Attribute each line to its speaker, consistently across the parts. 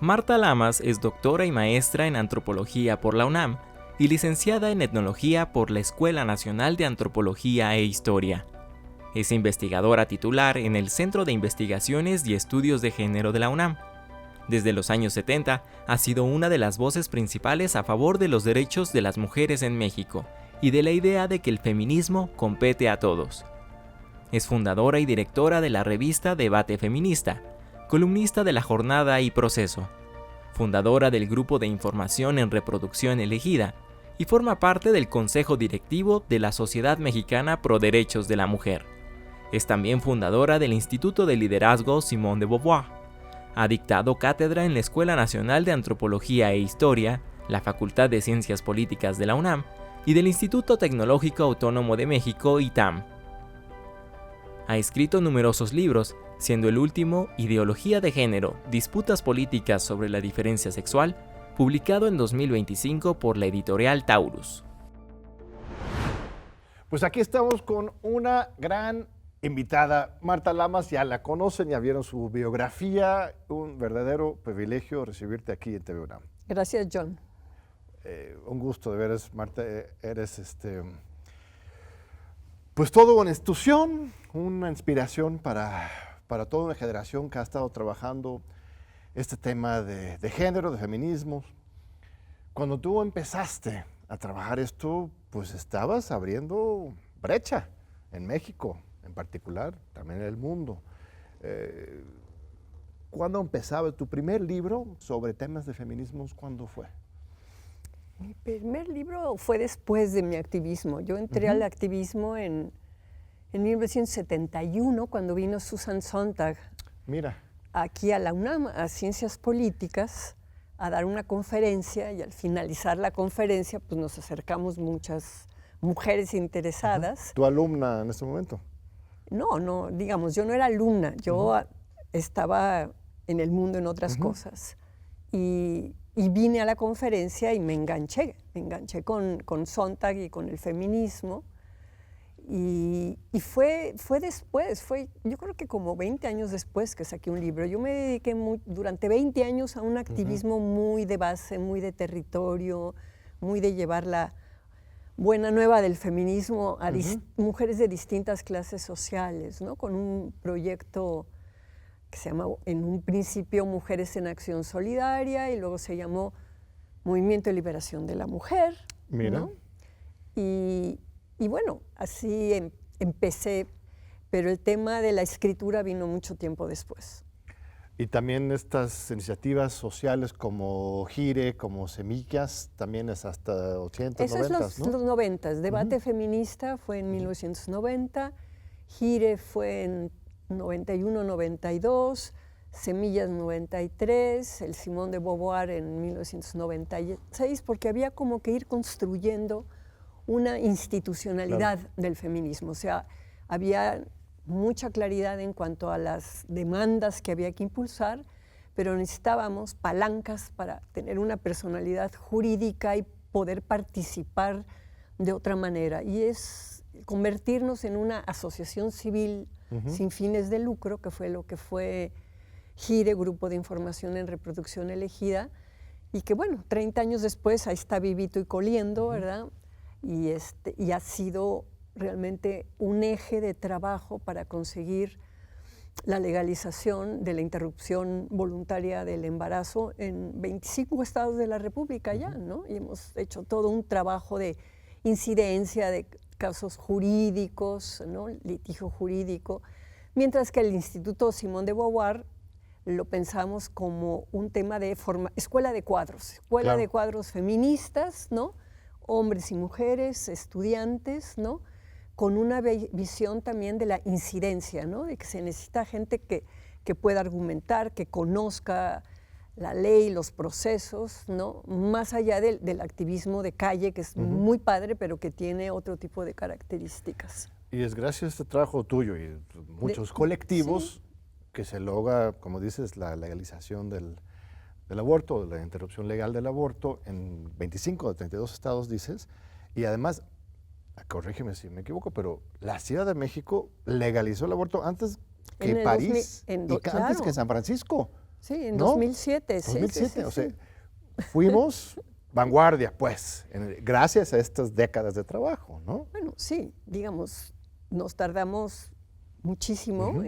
Speaker 1: Marta Lamas es doctora y maestra en antropología por la UNAM y licenciada en etnología por la Escuela Nacional de Antropología e Historia. Es investigadora titular en el Centro de Investigaciones y Estudios de Género de la UNAM. Desde los años 70 ha sido una de las voces principales a favor de los derechos de las mujeres en México y de la idea de que el feminismo compete a todos. Es fundadora y directora de la revista Debate Feminista, columnista de La Jornada y Proceso, fundadora del Grupo de Información en Reproducción Elegida y forma parte del Consejo Directivo de la Sociedad Mexicana Pro Derechos de la Mujer. Es también fundadora del Instituto de Liderazgo Simone de Beauvoir. Ha dictado cátedra en la Escuela Nacional de Antropología e Historia, la Facultad de Ciencias Políticas de la UNAM y del Instituto Tecnológico Autónomo de México, ITAM. Ha escrito numerosos libros, siendo el último Ideología de Género, Disputas Políticas sobre la Diferencia Sexual, publicado en 2025 por la editorial Taurus.
Speaker 2: Pues aquí estamos con una gran invitada, Marta Lamas. Ya la conocen, ya vieron su biografía. Un verdadero privilegio recibirte aquí en TV UNAM.
Speaker 3: Gracias, John.
Speaker 2: Un gusto de veras, Marta. Eres pues toda una institución, una inspiración para toda una generación que ha estado trabajando este tema de género, de feminismo. Cuando tú empezaste a trabajar esto, pues estabas abriendo brecha en México en particular, también en el mundo. ¿Cuándo empezaba tu primer libro sobre temas de feminismos? ¿Cuándo fue?
Speaker 3: Mi primer libro fue después de mi activismo. Yo entré al activismo en 1971, cuando vino Susan Sontag.
Speaker 2: Mira.
Speaker 3: Aquí a la UNAM, a Ciencias Políticas, a dar una conferencia, y al finalizar la conferencia, pues nos acercamos muchas mujeres interesadas.
Speaker 2: ¿Tu alumna en este momento?
Speaker 3: No, digamos, yo no era alumna, yo estaba en el mundo en otras cosas. Y vine a la conferencia y me enganché con Sontag y con el feminismo. Y fue después, yo creo que como 20 años después que saqué un libro. Yo me dediqué durante 20 años a un activismo muy de base, muy de territorio, muy de llevar la buena nueva del feminismo a mujeres de distintas clases sociales, ¿no? Con un proyecto que se llama en un principio Mujeres en Acción Solidaria y luego se llamó Movimiento de Liberación de la Mujer.
Speaker 2: Mira.
Speaker 3: ¿No? Y bueno, así empecé, pero el tema de la escritura vino mucho tiempo después.
Speaker 2: Y también estas iniciativas sociales como Gire, como Semillas, también es hasta 80,
Speaker 3: Eso
Speaker 2: 90,
Speaker 3: es
Speaker 2: ¿no?
Speaker 3: los 90. Debate Feminista fue en 1990, Gire fue en 91, 92, Semillas 93, el Simone de Beauvoir en 1996, porque había como que ir construyendo una institucionalidad del feminismo. O sea, había mucha claridad en cuanto a las demandas que había que impulsar, pero necesitábamos palancas para tener una personalidad jurídica y poder participar de otra manera. Y es convertirnos en una asociación civil sin fines de lucro, que fue lo que fue GIRE, Grupo de Información en Reproducción Elegida, y que bueno, 30 años después ahí está vivito y coliendo, ¿verdad? Y ha sido realmente un eje de trabajo para conseguir la legalización de la interrupción voluntaria del embarazo en 25 estados de la República ya, ¿no? Y hemos hecho todo un trabajo de incidencia de casos jurídicos, ¿no? Litigio jurídico, mientras que el Instituto Simone de Beauvoir lo pensamos como un tema de escuela de cuadros feministas, ¿no? Hombres y mujeres, estudiantes, ¿no? Con una visión también de la incidencia, ¿no? De que se necesita gente que pueda argumentar, que conozca la ley, los procesos, ¿no? Más allá del activismo de calle, que es muy padre, pero que tiene otro tipo de características.
Speaker 2: Y es gracias a este trabajo tuyo y muchos colectivos que se logra, como dices, la legalización del aborto, la interrupción legal del aborto en 25 de 32 estados, dices, y además, corrígeme si me equivoco, pero la Ciudad de México legalizó el aborto antes que París y antes que San Francisco.
Speaker 3: Sí, en
Speaker 2: ¿no?
Speaker 3: 2007.
Speaker 2: 2007,
Speaker 3: sí.
Speaker 2: o sea, fuimos vanguardia, pues, gracias a estas décadas de trabajo, ¿no?
Speaker 3: Bueno, sí, digamos, nos tardamos muchísimo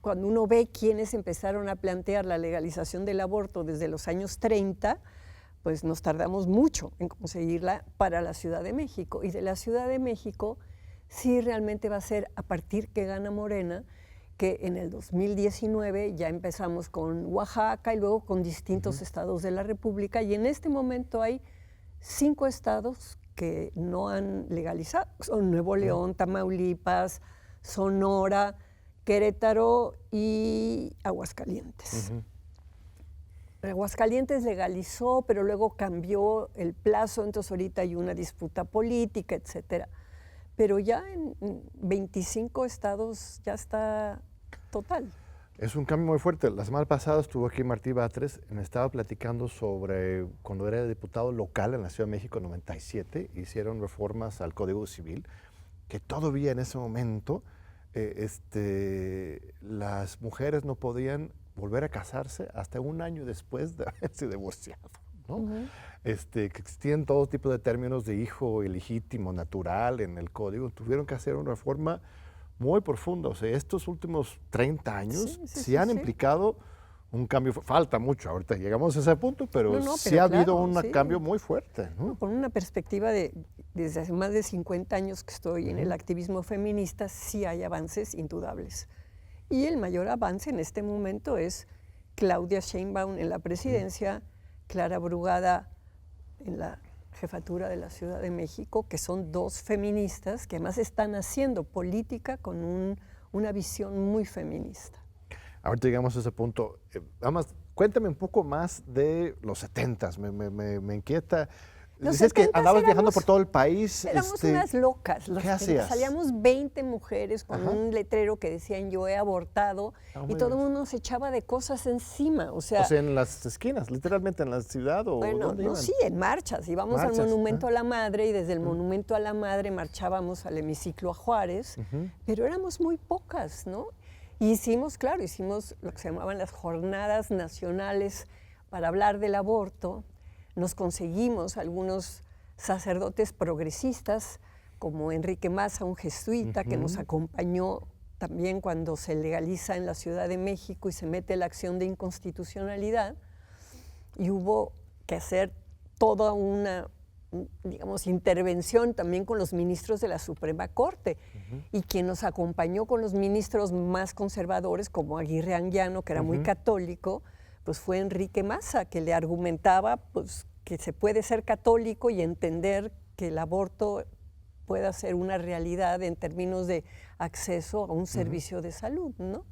Speaker 3: cuando uno ve quiénes empezaron a plantear la legalización del aborto desde los años 30, pues nos tardamos mucho en conseguirla para la Ciudad de México. Y de la Ciudad de México sí realmente va a ser a partir que gana Morena, que en el 2019 ya empezamos con Oaxaca y luego con distintos estados de la República, y en este momento hay 5 estados que no han legalizado. Son Nuevo León, Tamaulipas, Sonora, Querétaro y Aguascalientes. Aguascalientes legalizó, pero luego cambió el plazo, entonces ahorita hay una disputa política, etcétera. Pero ya en 25 estados ya está total.
Speaker 2: Es un cambio muy fuerte. La semana pasada estuvo aquí Martí Batres, me estaba platicando sobre cuando era diputado local en la Ciudad de México en 97, hicieron reformas al Código Civil, que todavía en ese momento las mujeres no podían volver a casarse hasta un año después de haberse divorciado, ¿no? Que existían todo tipo de términos de hijo ilegítimo, natural en el código. Tuvieron que hacer una reforma muy profunda. O sea, estos últimos 30 años sí han implicado un cambio. Falta mucho, ahorita llegamos a ese punto, pero sí ha habido un cambio muy fuerte, ¿no?
Speaker 3: Con una perspectiva desde hace más de 50 años que estoy en el activismo feminista, sí hay avances indudables. Y el mayor avance en este momento es Claudia Sheinbaum en la presidencia, Clara Brugada en la jefatura de la Ciudad de México, que son 2 feministas que además están haciendo política con una visión muy feminista.
Speaker 2: Ahorita llegamos a ese punto. Además, cuéntame un poco más de los 70s, me inquieta. Dices que andabas viajando por todo el país.
Speaker 3: Éramos unas locas.
Speaker 2: ¿Qué hacías?
Speaker 3: Salíamos 20 mujeres con un letrero que decían yo he abortado y todo el mundo se echaba de cosas encima. O sea,
Speaker 2: en las esquinas, literalmente en la ciudad. ¿O
Speaker 3: bueno,
Speaker 2: dónde
Speaker 3: no,
Speaker 2: iban?
Speaker 3: sí, en marchas. Íbamos al Monumento a la Madre y desde el Monumento a la Madre marchábamos al hemiciclo a Juárez, pero éramos muy pocas, ¿no? Y hicimos lo que se llamaban las jornadas nacionales para hablar del aborto. Nos conseguimos algunos sacerdotes progresistas, como Enrique Maza, un jesuita que nos acompañó también cuando se legaliza en la Ciudad de México y se mete la acción de inconstitucionalidad. Y hubo que hacer toda una, digamos, intervención también con los ministros de la Suprema Corte. Y quien nos acompañó con los ministros más conservadores, como Aguirre Anguiano, que era muy católico, pues fue Enrique Maza, que le argumentaba pues, que se puede ser católico y entender que el aborto pueda ser una realidad en términos de acceso a un servicio de salud, ¿no?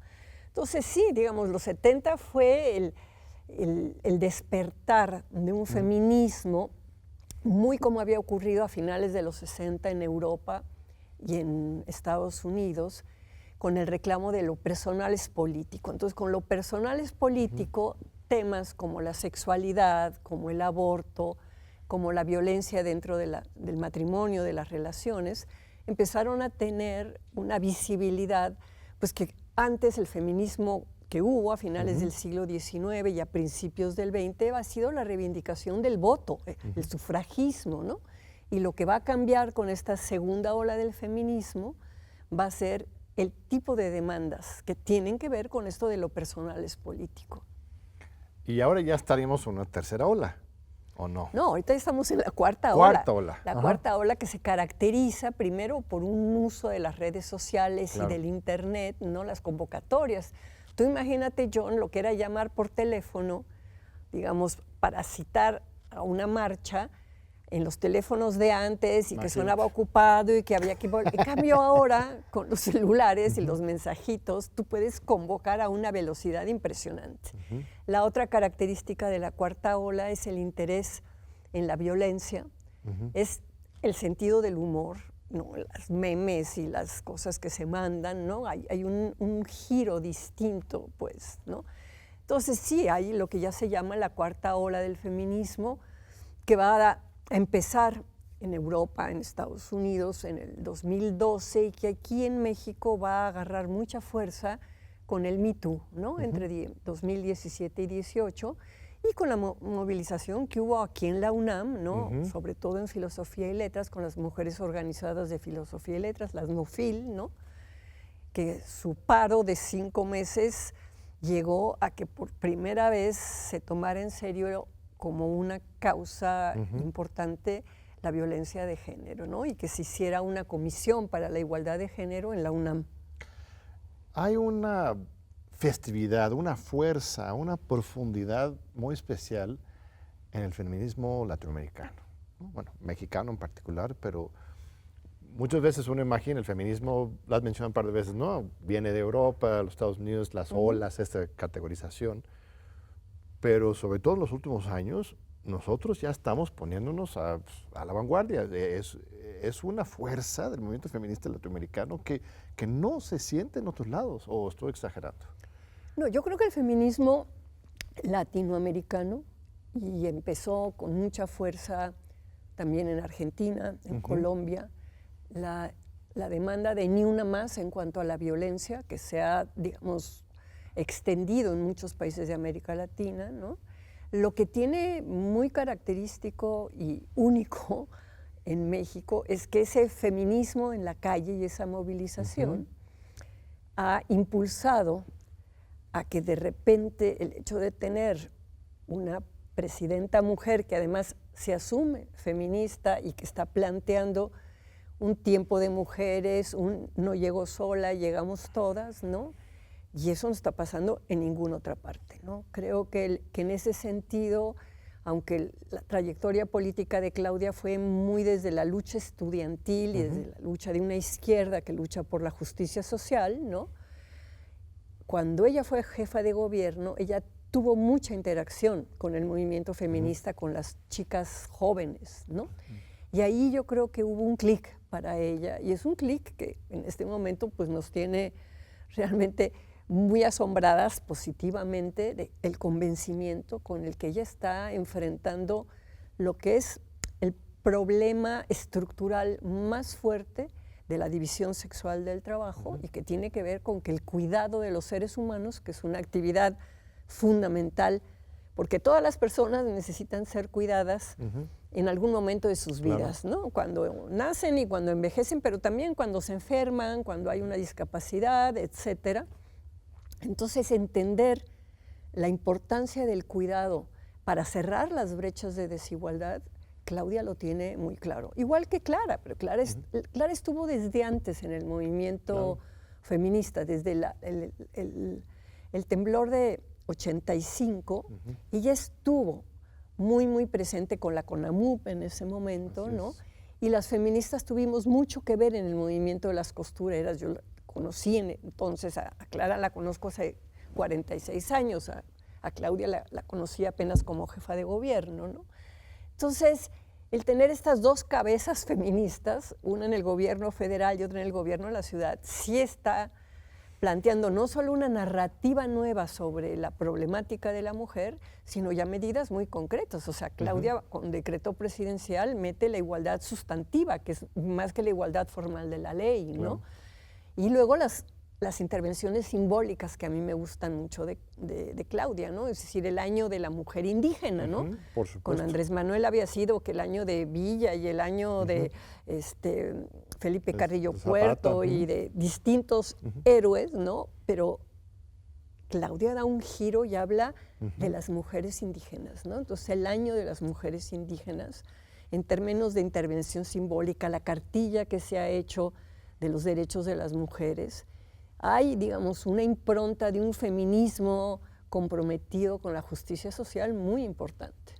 Speaker 3: Entonces sí, digamos, los 70 fue el despertar de un feminismo muy como había ocurrido a finales de los 60 en Europa y en Estados Unidos, con el reclamo de lo personal es político. Entonces, con lo personal es político, temas como la sexualidad, como el aborto, como la violencia dentro del matrimonio, de las relaciones, empezaron a tener una visibilidad, pues que antes el feminismo que hubo a finales del siglo XIX y a principios del XX ha sido la reivindicación del voto, el sufragismo, ¿no? Y lo que va a cambiar con esta segunda ola del feminismo va a ser el tipo de demandas que tienen que ver con esto de lo personal es político.
Speaker 2: Y ahora ya estaríamos en una tercera ola, ¿o no?
Speaker 3: No, ahorita estamos en la cuarta ola. La
Speaker 2: Ajá.
Speaker 3: cuarta ola que se caracteriza primero por un uso de las redes sociales
Speaker 2: Claro.
Speaker 3: y del internet, ¿no? Las convocatorias. Tú imagínate, John, lo que era llamar por teléfono, digamos, para citar a una marcha, en los teléfonos de antes y que sonaba ocupado y que había que volver. En cambio ahora, con los celulares y los mensajitos, tú puedes convocar a una velocidad impresionante. La otra característica de la cuarta ola es el interés en la violencia, es el sentido del humor, ¿no? Las memes y las cosas que se mandan, ¿no? Hay un giro distinto, pues, ¿no? Entonces sí, hay lo que ya se llama la cuarta ola del feminismo, que va a empezar en Europa, en Estados Unidos, en el 2012, y que aquí en México va a agarrar mucha fuerza con el Me Too, ¿no? Entre 2017 y 18, y con la movilización que hubo aquí en la UNAM, ¿no? Sobre todo en Filosofía y Letras, con las mujeres organizadas de Filosofía y Letras, las NUFIL, ¿no? Que su paro de 5 meses llegó a que por primera vez se tomara en serio como una causa importante la violencia de género, ¿no? Y que se hiciera una comisión para la igualdad de género en la UNAM.
Speaker 2: Hay una festividad, una fuerza, una profundidad muy especial en el feminismo latinoamericano, ¿no? Bueno, mexicano en particular, pero muchas veces uno imagina el feminismo, lo has mencionado un par de veces, ¿no? Viene de Europa, los Estados Unidos, las olas, esta categorización, pero sobre todo en los últimos años, nosotros ya estamos poniéndonos a la vanguardia. Es una fuerza del movimiento feminista latinoamericano que no se siente en otros lados, o estoy exagerando.
Speaker 3: No, yo creo que el feminismo latinoamericano, y empezó con mucha fuerza también en Argentina, en Colombia, la demanda de ni una más en cuanto a la violencia, que se ha, digamos, extendido en muchos países de América Latina, ¿no? Lo que tiene muy característico y único en México es que ese feminismo en la calle y esa movilización ha impulsado a que de repente el hecho de tener una presidenta mujer que además se asume feminista y que está planteando un tiempo de mujeres, un no llego sola, llegamos todas, ¿no? Y eso no está pasando en ninguna otra parte, ¿no? Creo que en ese sentido, aunque la trayectoria política de Claudia fue muy desde la lucha estudiantil y desde la lucha de una izquierda que lucha por la justicia social, ¿no? Cuando ella fue jefa de gobierno, ella tuvo mucha interacción con el movimiento feminista, con las chicas jóvenes, ¿no? Y ahí yo creo que hubo un clic para ella, y es un clic que en este momento pues nos tiene realmente muy asombradas positivamente del convencimiento con el que ella está enfrentando lo que es el problema estructural más fuerte de la división sexual del trabajo y que tiene que ver con que el cuidado de los seres humanos, que es una actividad fundamental, porque todas las personas necesitan ser cuidadas en algún momento de sus vidas, ¿no? Cuando nacen y cuando envejecen, pero también cuando se enferman, cuando hay una discapacidad, etcétera. Entonces, entender la importancia del cuidado para cerrar las brechas de desigualdad, Claudia lo tiene muy claro. Igual que Clara, pero Clara estuvo desde antes en el movimiento feminista, desde el temblor de 85, y ella estuvo muy, muy presente con la CONAMUP en ese momento, ¿no? Y las feministas tuvimos mucho que ver en el movimiento de las costureras. Yo conocí entonces a Clara, la conozco hace 46 años, a Claudia la conocí apenas como jefa de gobierno, ¿no? Entonces, el tener estas dos cabezas feministas, una en el gobierno federal y otra en el gobierno de la ciudad, sí está planteando no solo una narrativa nueva sobre la problemática de la mujer, sino ya medidas muy concretas. O sea, Claudia con decreto presidencial mete la igualdad sustantiva, que es más que la igualdad formal de la ley, ¿no? Y luego las intervenciones simbólicas que a mí me gustan mucho de Claudia, ¿no? Es decir, el año de la mujer indígena, ¿no?
Speaker 2: Por supuesto.
Speaker 3: Con Andrés Manuel había sido que el año de Villa y el año de Felipe Carrillo Puerto y de distintos héroes, ¿no? Pero Claudia da un giro y habla de las mujeres indígenas, ¿no? Entonces, el año de las mujeres indígenas, en términos de intervención simbólica, la cartilla que se ha hecho de los derechos de las mujeres, hay, digamos, una impronta de un feminismo comprometido con la justicia social muy importante.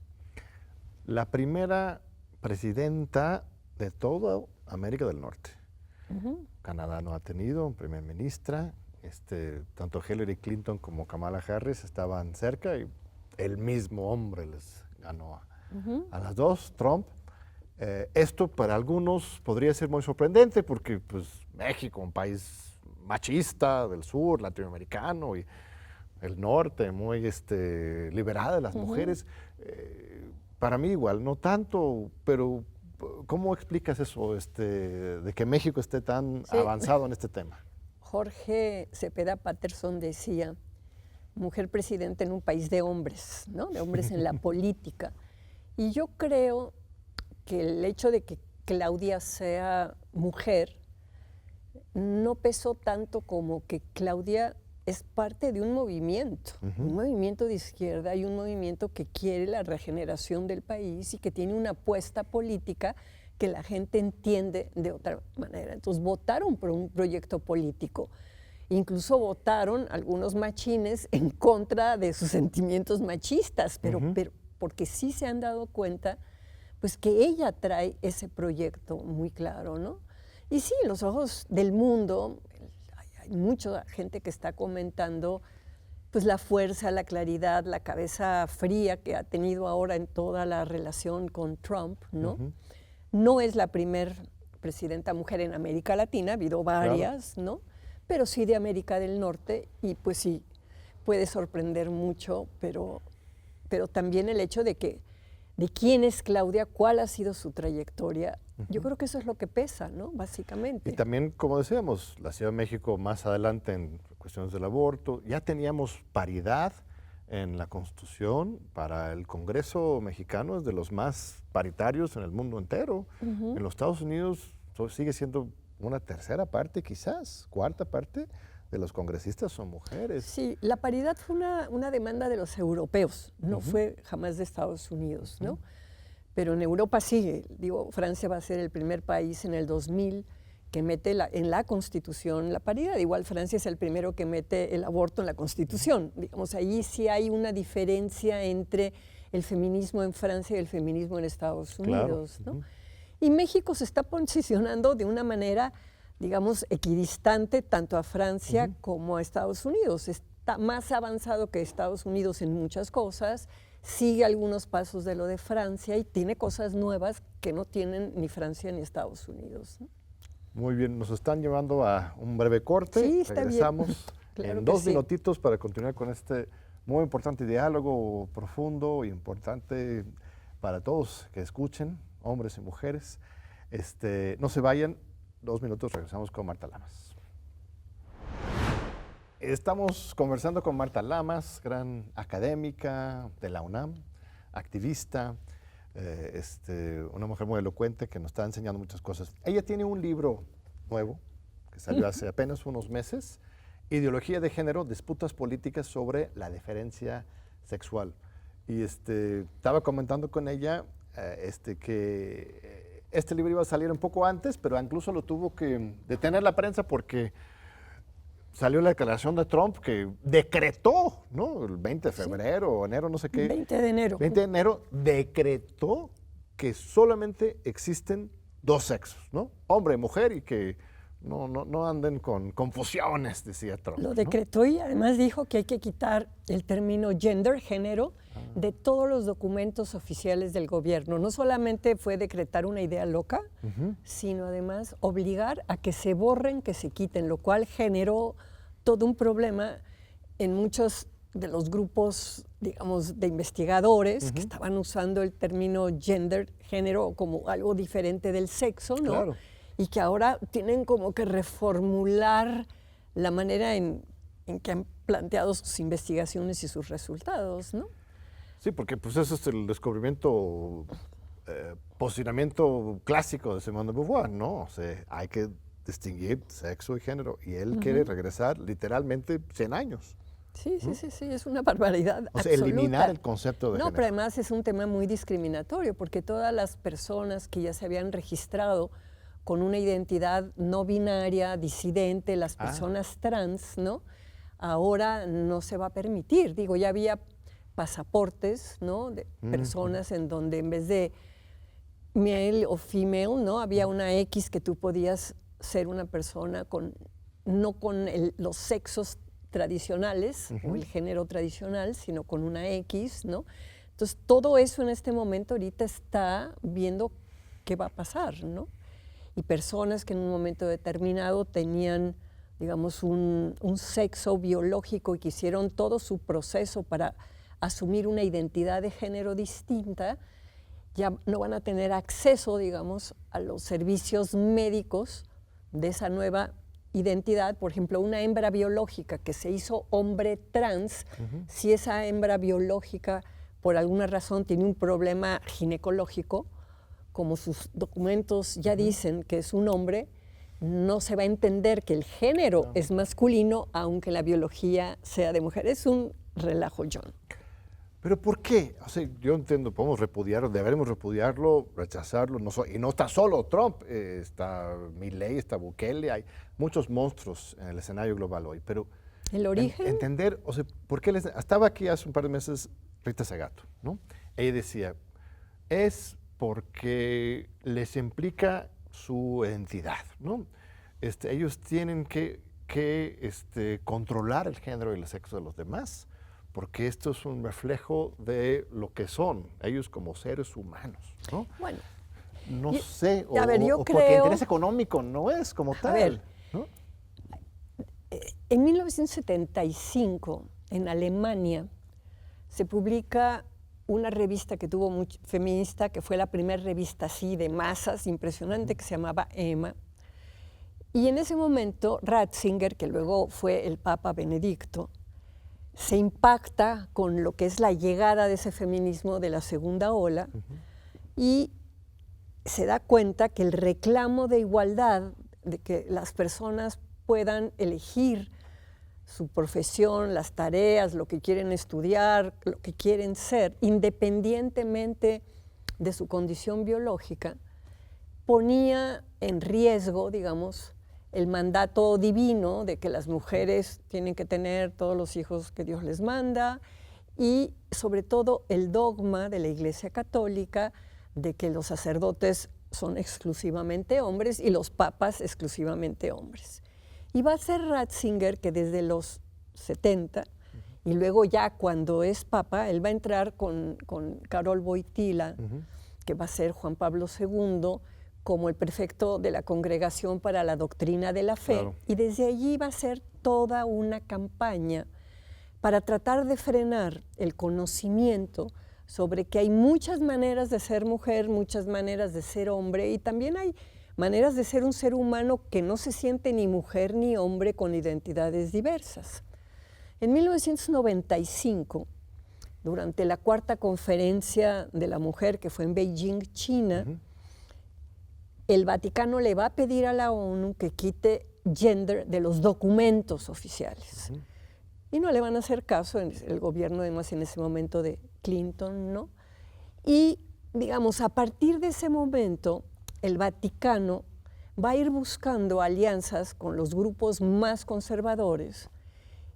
Speaker 2: La primera presidenta de toda América del Norte. Canadá no ha tenido primera ministra, tanto Hillary Clinton como Kamala Harris estaban cerca y el mismo hombre les ganó a las dos, Trump. Esto para algunos podría ser muy sorprendente porque pues, México, un país machista del sur, latinoamericano, y el norte, muy liberada de las mujeres. Para mí igual, no tanto, pero ¿cómo explicas eso de que México esté tan avanzado en este tema?
Speaker 3: Jorge Cepeda Patterson decía, mujer presidenta en un país de hombres, ¿no? De hombres en la política. Y yo creo que el hecho de que Claudia sea mujer no pesó tanto como que Claudia es parte de un movimiento de izquierda y un movimiento que quiere la regeneración del país y que tiene una apuesta política que la gente entiende de otra manera. Entonces votaron por un proyecto político. Incluso votaron algunos machines en contra de sus sentimientos machistas, pero porque sí se han dado cuenta pues que ella trae ese proyecto muy claro, ¿no? Y sí, en los ojos del mundo hay mucha gente que está comentando pues la fuerza, la claridad, la cabeza fría que ha tenido ahora en toda la relación con Trump, ¿no? No es la primer presidenta mujer en América Latina, ha habido varias, ¿no? Pero sí de América del Norte, y pues sí, puede sorprender mucho, pero también el hecho de quién es Claudia, cuál ha sido su trayectoria, yo creo que eso es lo que pesa, ¿no? Básicamente.
Speaker 2: Y también, como decíamos, la Ciudad de México más adelante en cuestiones del aborto, ya teníamos paridad en la Constitución para el Congreso mexicano, es de los más paritarios en el mundo entero. En los Estados Unidos sigue siendo una tercera parte, quizás, cuarta parte de los congresistas son mujeres.
Speaker 3: Sí, la paridad fue una demanda de los europeos, no fue jamás de Estados Unidos, ¿no? Pero en Europa sigue. Digo, Francia va a ser el primer país en el 2000 que mete en la Constitución la paridad. Igual Francia es el primero que mete el aborto en la Constitución. Digamos, ahí sí hay una diferencia entre el feminismo en Francia y el feminismo en Estados Unidos, ¿no? Y México se está posicionando de una manera, digamos, equidistante tanto a Francia como a Estados Unidos. Está más avanzado que Estados Unidos en muchas cosas, sigue algunos pasos de lo de Francia y tiene cosas nuevas que no tienen ni Francia ni Estados Unidos, ¿no?
Speaker 2: Muy bien, nos están llevando a un breve corte.
Speaker 3: Sí, está
Speaker 2: regresamos
Speaker 3: bien. Claro
Speaker 2: en
Speaker 3: que
Speaker 2: 2
Speaker 3: sí.
Speaker 2: minutitos para continuar con este muy importante diálogo profundo e importante para todos que escuchen, hombres y mujeres. No se vayan, 2 minutos, regresamos con Marta Lamas. Estamos conversando con Marta Lamas, gran académica de la UNAM, activista, una mujer muy elocuente que nos está enseñando muchas cosas. Ella tiene un libro nuevo que salió hace apenas unos meses, Ideología de Género, Disputas Políticas sobre la Diferencia Sexual. Y estaba comentando con ella que este libro iba a salir un poco antes, pero incluso lo tuvo que detener la prensa porque salió la declaración de Trump que decretó, ¿no? El 20 de febrero o enero, no sé qué.
Speaker 3: 20 de enero.
Speaker 2: 20 de enero decretó que solamente existen 2 sexos, ¿no? Hombre y mujer, y que no anden con confusiones, decía Trump.
Speaker 3: Lo decretó, ¿no? Y además dijo que hay que quitar el término gender, género, de todos los documentos oficiales del gobierno. No solamente fue decretar una idea loca, sino además obligar a que se borren, que se quiten, lo cual generó todo un problema en muchos de los grupos, digamos, de investigadores que estaban usando el término gender, género, como algo diferente del sexo, ¿no?
Speaker 2: Claro.
Speaker 3: Y que ahora tienen como que reformular la manera en que han planteado sus investigaciones y sus resultados, ¿no?
Speaker 2: Sí, porque pues ese es el descubrimiento, posicionamiento clásico de Simone de Beauvoir, ¿no? O sea, hay que distinguir sexo y género, y él quiere regresar literalmente 100 años.
Speaker 3: Sí, es una barbaridad
Speaker 2: O sea,
Speaker 3: absoluta.
Speaker 2: eliminar el concepto de género.
Speaker 3: No, pero además es un tema muy discriminatorio, porque todas las personas que ya se habían registrado con una identidad no binaria, disidente, las personas trans, ¿no? Ahora no se va a permitir. Digo, ya había pasaportes, ¿no? De personas en donde en vez de male o female, ¿no? Había una X que tú podías ser una persona no con los sexos tradicionales o el género tradicional, sino con una X, ¿no? Entonces, todo eso en este momento ahorita está viendo qué va a pasar, ¿no? Y personas que en un momento determinado tenían, digamos, un sexo biológico y que hicieron todo su proceso para asumir una identidad de género distinta, ya no van a tener acceso, digamos, a los servicios médicos de esa nueva identidad, por ejemplo, una hembra biológica que se hizo hombre trans, si esa hembra biológica por alguna razón tiene un problema ginecológico, como sus documentos ya dicen que es un hombre, no se va a entender que el género es masculino, aunque la biología sea de mujer. Es un relajo, John.
Speaker 2: ¿Pero por qué? O sea, yo entiendo, podemos repudiarlo, deberemos repudiarlo, rechazarlo, y no está solo Trump, está Milei, está Bukele, hay muchos monstruos en el escenario global hoy, pero
Speaker 3: ¿El origen?
Speaker 2: Entender, o sea, ¿por qué estaba aquí hace un par de meses Rita Segato, ¿no? Ella decía, es porque les implica su identidad, ¿no? Ellos tienen que controlar el género y el sexo de los demás, porque esto es un reflejo de lo que son ellos como seres humanos, ¿no?
Speaker 3: Bueno.
Speaker 2: No sé,
Speaker 3: yo
Speaker 2: o
Speaker 3: creo,
Speaker 2: porque interés económico no es como tal.
Speaker 3: A ver,
Speaker 2: ¿no?
Speaker 3: En 1975, en Alemania, se publica una revista que tuvo mucho feminista, que fue la primera revista así de masas, impresionante, que se llamaba Emma. Y en ese momento, Ratzinger, que luego fue el Papa Benedicto, se impacta con lo que es la llegada de ese feminismo de la segunda ola y se da cuenta que el reclamo de igualdad, de que las personas puedan elegir su profesión, las tareas, lo que quieren estudiar, lo que quieren ser, independientemente de su condición biológica, ponía en riesgo, digamos, el mandato divino de que las mujeres tienen que tener todos los hijos que Dios les manda y sobre todo el dogma de la Iglesia Católica de que los sacerdotes son exclusivamente hombres y los papas exclusivamente hombres. Y va a ser Ratzinger que desde los 70 y luego ya cuando es papa, él va a entrar con Karol Wojtyla, que va a ser Juan Pablo II, como el prefecto de la Congregación para la Doctrina de la Fe.
Speaker 2: Claro.
Speaker 3: Y desde allí va a ser toda una campaña para tratar de frenar el conocimiento sobre que hay muchas maneras de ser mujer, muchas maneras de ser hombre, y también hay maneras de ser un ser humano que no se siente ni mujer ni hombre con identidades diversas. En 1995, durante la cuarta conferencia de la mujer, que fue en Beijing, China, el Vaticano le va a pedir a la ONU que quite gender de los documentos oficiales. Y no le van a hacer caso, el gobierno además en ese momento de Clinton, ¿no? Y, digamos, a partir de ese momento, el Vaticano va a ir buscando alianzas con los grupos más conservadores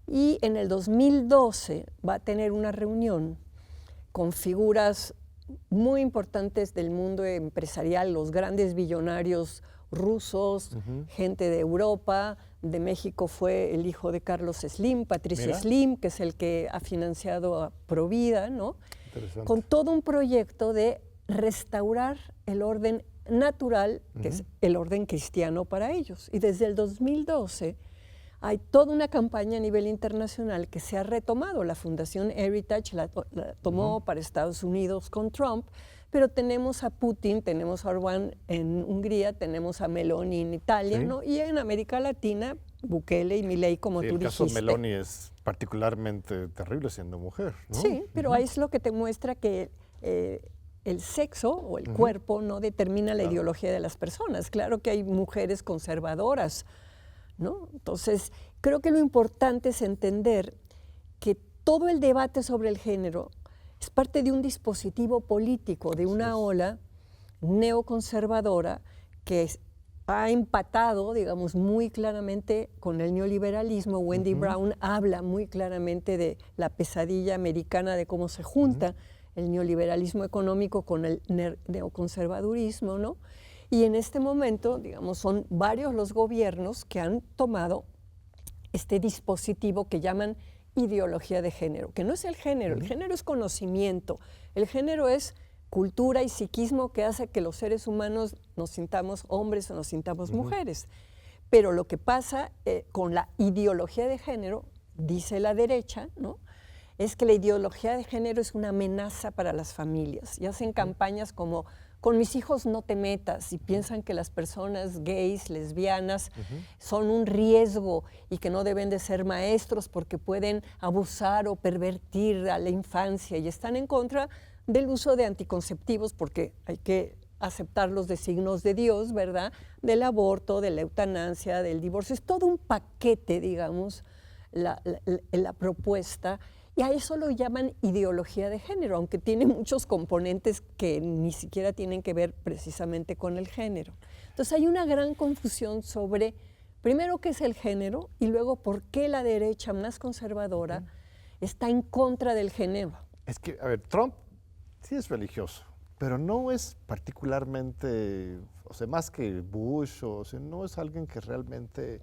Speaker 3: y en el 2012 va a tener una reunión con figuras muy importantes del mundo empresarial, los grandes billonarios rusos, gente de Europa, de México fue el hijo de Carlos Slim, Patricio Slim, que es el que ha financiado a Provida, ¿no? Con todo un proyecto de restaurar el orden natural, que es el orden cristiano para ellos. Y desde el 2012 hay toda una campaña a nivel internacional que se ha retomado. La Fundación Heritage la tomó para Estados Unidos con Trump, pero tenemos a Putin, tenemos a Orbán en Hungría, tenemos a Meloni en Italia, ¿no? Y en América Latina, Bukele y Milei, como tú dijiste.
Speaker 2: El caso de Meloni es particularmente terrible siendo mujer, ¿no?
Speaker 3: Sí, pero ahí es lo que te muestra que el sexo o el cuerpo no determina la ideología de las personas. Claro que hay mujeres conservadoras, ¿no? Entonces, creo que lo importante es entender que todo el debate sobre el género es parte de un dispositivo político, de una ola neoconservadora que ha empatado, digamos, muy claramente con el neoliberalismo. Wendy Brown habla muy claramente de la pesadilla americana, de cómo se junta el neoliberalismo económico con el neoconservadurismo, ¿no? Y en este momento, digamos, son varios los gobiernos que han tomado este dispositivo que llaman ideología de género, que no es el género es conocimiento, el género es cultura y psiquismo que hace que los seres humanos nos sintamos hombres o nos sintamos mujeres. Pero lo que pasa con la ideología de género, dice la derecha, ¿no? es que la ideología de género es una amenaza para las familias. Y hacen campañas como, con mis hijos no te metas, y piensan que las personas gays, lesbianas, son un riesgo y que no deben de ser maestros porque pueden abusar o pervertir a la infancia, y están en contra del uso de anticonceptivos porque hay que aceptar los designios de Dios, ¿verdad? Del aborto, de la eutanasia, del divorcio. Es todo un paquete, digamos, la propuesta, y a eso lo llaman ideología de género, aunque tiene muchos componentes que ni siquiera tienen que ver precisamente con el género. Entonces hay una gran confusión sobre, primero, qué es el género, y luego por qué la derecha más conservadora está en contra del género.
Speaker 2: Es que, a ver, Trump sí es religioso, pero no es particularmente, o sea, más que Bush, o sea, no es alguien que realmente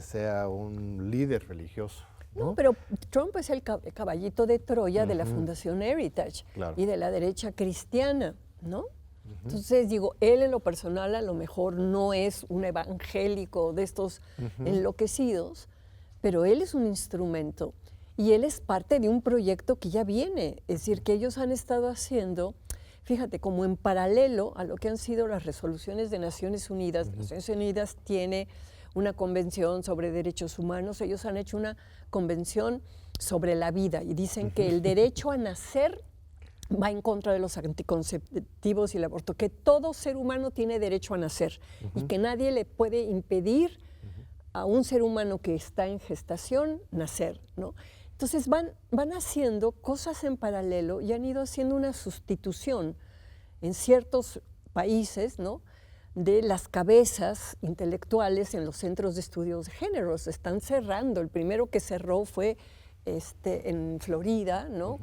Speaker 2: sea un líder religioso.
Speaker 3: No, pero Trump es el caballito de Troya de la Fundación Heritage y de la derecha cristiana, ¿no? Entonces, digo, él en lo personal a lo mejor no es un evangélico de estos enloquecidos, pero él es un instrumento y él es parte de un proyecto que ya viene. Es decir, que ellos han estado haciendo, fíjate, como en paralelo a lo que han sido las resoluciones de Naciones Unidas. Naciones Unidas tiene una convención sobre derechos humanos, ellos han hecho una convención sobre la vida y dicen que el derecho a nacer va en contra de los anticonceptivos y el aborto, que todo ser humano tiene derecho a nacer y que nadie le puede impedir a un ser humano que está en gestación nacer, ¿no? Entonces van haciendo cosas en paralelo y han ido haciendo una sustitución en ciertos países, ¿no?, de las cabezas intelectuales en los centros de estudios de género. Se están cerrando. El primero que cerró fue en Florida, ¿no?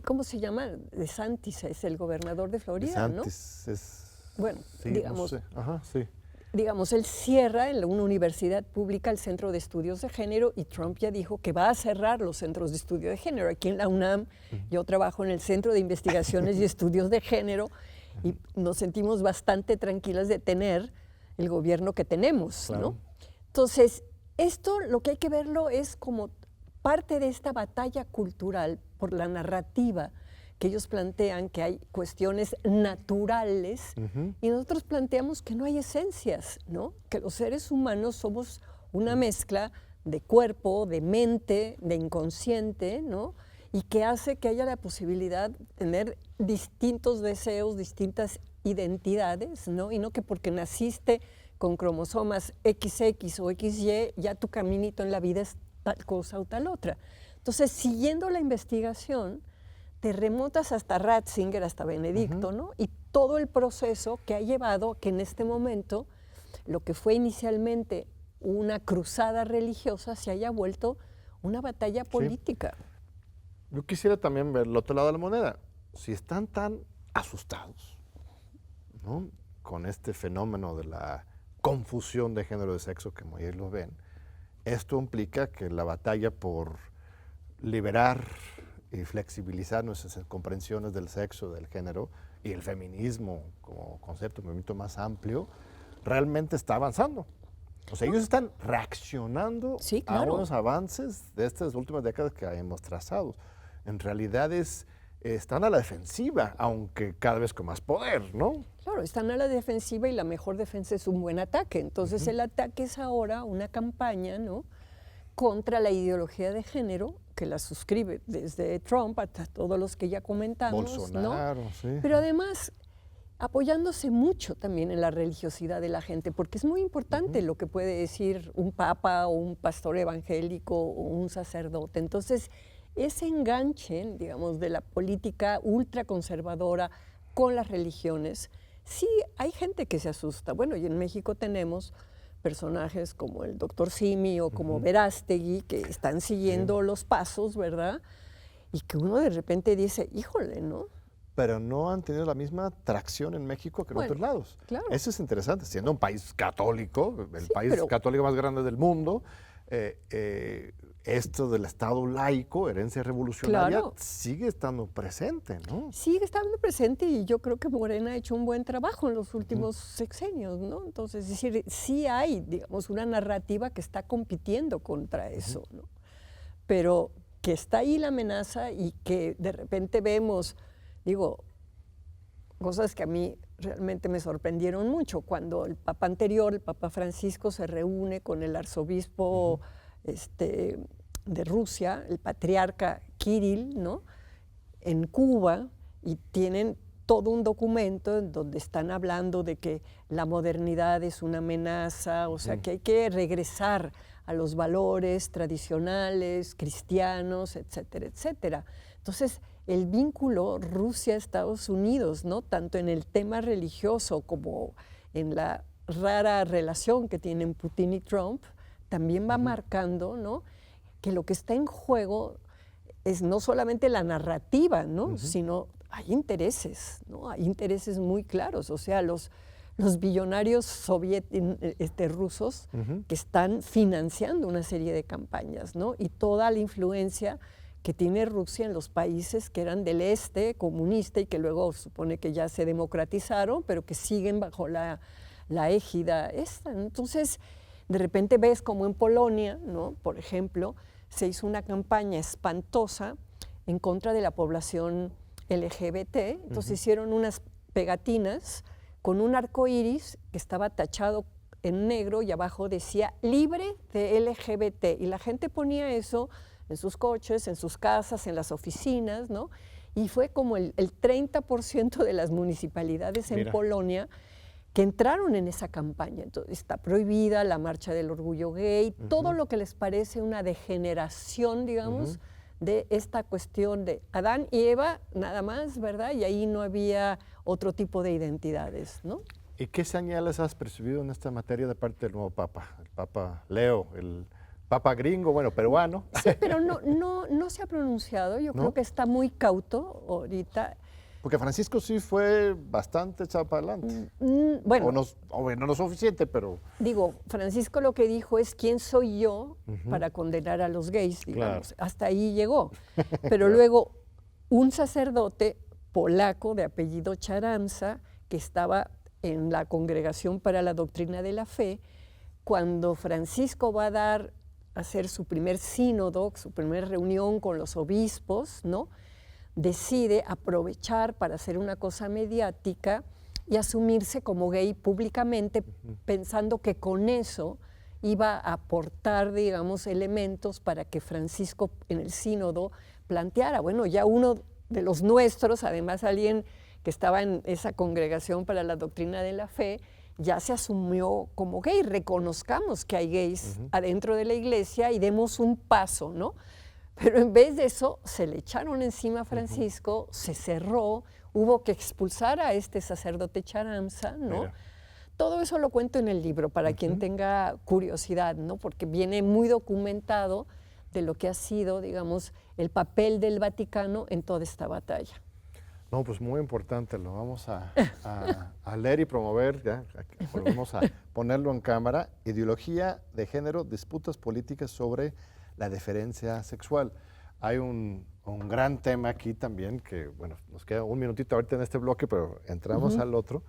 Speaker 3: ¿Cómo se llama? DeSantis es el gobernador de Florida,
Speaker 2: DeSantis, ¿no?
Speaker 3: Bueno,
Speaker 2: sí,
Speaker 3: digamos,
Speaker 2: no sé. Ajá, sí.
Speaker 3: Digamos, él cierra en una universidad pública el Centro de Estudios de Género, y Trump ya dijo que va a cerrar los centros de estudio de género. Aquí en la UNAM yo trabajo en el Centro de Investigaciones y Estudios de Género, y nos sentimos bastante tranquilas de tener el gobierno que tenemos,
Speaker 2: claro,
Speaker 3: ¿no? Entonces, esto lo que hay que verlo es como parte de esta batalla cultural por la narrativa que ellos plantean, que hay cuestiones naturales, y nosotros planteamos que no hay esencias, ¿no? Que los seres humanos somos una mezcla de cuerpo, de mente, de inconsciente, ¿no? Y que hace que haya la posibilidad de tener distintos deseos, distintas identidades, ¿no? Y no que porque naciste con cromosomas XX o XY, ya tu caminito en la vida es tal cosa o tal otra. Entonces, siguiendo la investigación, te remontas hasta Ratzinger, hasta Benedicto, ¿no? Y todo el proceso que ha llevado que en este momento lo que fue inicialmente una cruzada religiosa se haya vuelto una batalla política.
Speaker 2: Sí. Yo quisiera también ver el otro lado de la moneda. Si están tan asustados, ¿no?, con este fenómeno de la confusión de género de sexo, como ellos lo ven, esto implica que la batalla por liberar y flexibilizar nuestras comprensiones del sexo, del género y el feminismo como concepto, un movimiento más amplio, realmente está avanzando. O sea, ellos están reaccionando a unos avances de estas últimas décadas que hemos trazado. En realidad están a la defensiva, aunque cada vez con más poder, ¿no?
Speaker 3: Claro, están a la defensiva y la mejor defensa es un buen ataque. Entonces el ataque es ahora una campaña, ¿no?, contra la ideología de género, que la suscribe desde Trump hasta todos los que ya comentamos,
Speaker 2: Bolsonaro,
Speaker 3: ¿no?
Speaker 2: sí.
Speaker 3: Pero además apoyándose mucho también en la religiosidad de la gente, porque es muy importante lo que puede decir un papa o un pastor evangélico o un sacerdote. Entonces, ese enganche, digamos, de la política ultraconservadora con las religiones, sí hay gente que se asusta. Bueno, y en México tenemos personajes como el doctor Simi o como Verástegui, que están siguiendo los pasos, ¿verdad? Y que uno de repente dice, híjole, ¿no?
Speaker 2: Pero no han tenido la misma tracción en México que en otros lados.
Speaker 3: Claro.
Speaker 2: Eso es interesante, siendo un país católico, el país
Speaker 3: pero
Speaker 2: católico más grande del mundo, esto del Estado laico, herencia revolucionaria, sigue estando presente, ¿no?
Speaker 3: Sigue estando presente, y yo creo que Morena ha hecho un buen trabajo en los últimos sexenios, ¿no? Entonces, es decir, sí hay, digamos, una narrativa que está compitiendo contra eso, ¿no? Pero que está ahí la amenaza y que de repente vemos, digo, cosas que a mí realmente me sorprendieron mucho. Cuando el Papa anterior, el Papa Francisco, se reúne con el arzobispo de Rusia, el patriarca Kirill, ¿no?, en Cuba, y tienen todo un documento en donde están hablando de que la modernidad es una amenaza, o sea, que hay que regresar a los valores tradicionales, cristianos, etcétera, etcétera. Entonces, el vínculo Rusia-Estados Unidos, ¿no?, tanto en el tema religioso como en la rara relación que tienen Putin y Trump, también va marcando, ¿no?, que lo que está en juego es no solamente la narrativa, ¿no?, sino hay intereses, ¿no?, hay intereses muy claros. O sea, los billonarios rusos que están financiando una serie de campañas, ¿no?, y toda la influencia que tiene Rusia en los países que eran del este comunista y que luego supone que ya se democratizaron, pero que siguen bajo la égida esta. Entonces, de repente ves como en Polonia, ¿no?, por ejemplo, se hizo una campaña espantosa en contra de la población LGBT. Entonces hicieron unas pegatinas con un arco iris que estaba tachado en negro y abajo decía libre de LGBT. Y la gente ponía eso en sus coches, en sus casas, en las oficinas, ¿no? Y fue como el 30% de las municipalidades en Polonia que entraron en esa campaña. Entonces, está prohibida la marcha del orgullo gay, todo lo que les parece una degeneración, digamos, de esta cuestión de Adán y Eva, nada más, ¿verdad? Y ahí no había otro tipo de identidades, ¿no?
Speaker 2: ¿Y qué señales has percibido en esta materia de parte del nuevo Papa? El Papa Leo, el Papa gringo, bueno, peruano.
Speaker 3: Sí, pero no se ha pronunciado. Yo creo que está muy cauto ahorita.
Speaker 2: Porque Francisco sí fue bastante echado para adelante.
Speaker 3: Bueno,
Speaker 2: o no lo suficiente, pero...
Speaker 3: Digo, Francisco lo que dijo es ¿quién soy yo para condenar a los gays? Digamos. Claro. Hasta ahí llegó. Pero luego un sacerdote polaco de apellido Charamza, que estaba en la Congregación para la Doctrina de la Fe, cuando Francisco va a hacer su primer sínodo, su primera reunión con los obispos, ¿no?, decide aprovechar para hacer una cosa mediática y asumirse como gay públicamente, pensando que con eso iba a aportar, digamos, elementos para que Francisco en el sínodo planteara, bueno, ya uno de los nuestros, además alguien que estaba en esa Congregación para la Doctrina de la Fe, ya se asumió como gay, reconozcamos que hay gays adentro de la iglesia y demos un paso, ¿no? Pero en vez de eso, se le echaron encima a Francisco, se cerró, hubo que expulsar a este sacerdote Charamza, ¿no? Mira. Todo eso lo cuento en el libro para quien tenga curiosidad, ¿no? Porque viene muy documentado de lo que ha sido, digamos, el papel del Vaticano en toda esta batalla.
Speaker 2: No, pues muy importante, lo vamos a leer y promover, ya, volvemos a ponerlo en cámara. Ideología de género, disputas políticas sobre la diferencia sexual. Hay un gran tema aquí también, que bueno, nos queda un minutito ahorita en este bloque, pero entramos al otro,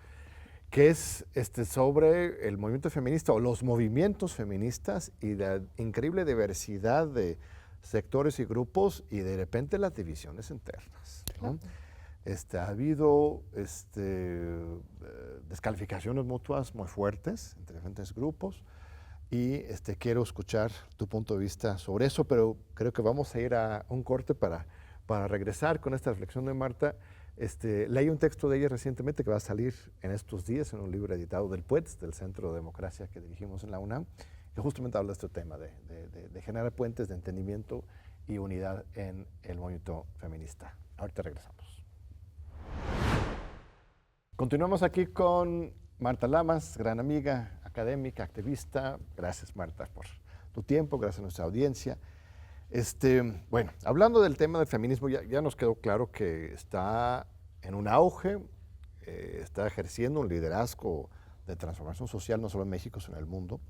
Speaker 2: que es sobre el movimiento feminista o los movimientos feministas y la increíble diversidad de sectores y grupos y de repente las divisiones internas, ¿no? Ha habido descalificaciones mutuas muy fuertes entre diferentes grupos. Y quiero escuchar tu punto de vista sobre eso, pero creo que vamos a ir a un corte para regresar con esta reflexión de Marta. Leí un texto de ella recientemente que va a salir en estos días en un libro editado del PUEDS, del Centro de Democracia que dirigimos en la UNAM, que justamente habla de este tema, de generar puentes de entendimiento y unidad en el movimiento feminista. Ahorita regresamos. Continuamos aquí con Marta Lamas, gran amiga, académica, activista. Gracias, Marta, por tu tiempo, gracias a nuestra audiencia. Bueno, hablando del tema del feminismo, ya nos quedó claro que está en un auge, está ejerciendo un liderazgo de transformación social, no solo en México, sino en el mundo.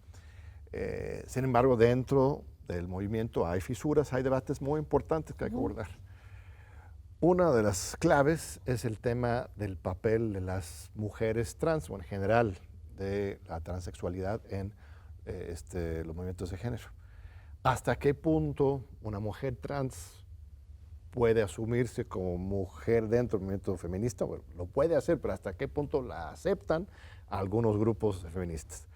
Speaker 2: Sin embargo, dentro del movimiento hay fisuras, hay debates muy importantes que hay que abordar. Una de las claves es el tema del papel de las mujeres trans, o en general de la transexualidad en los movimientos de género. ¿Hasta qué punto una mujer trans puede asumirse como mujer dentro del movimiento feminista, bueno, lo puede hacer, pero hasta qué punto la aceptan algunos grupos feministas.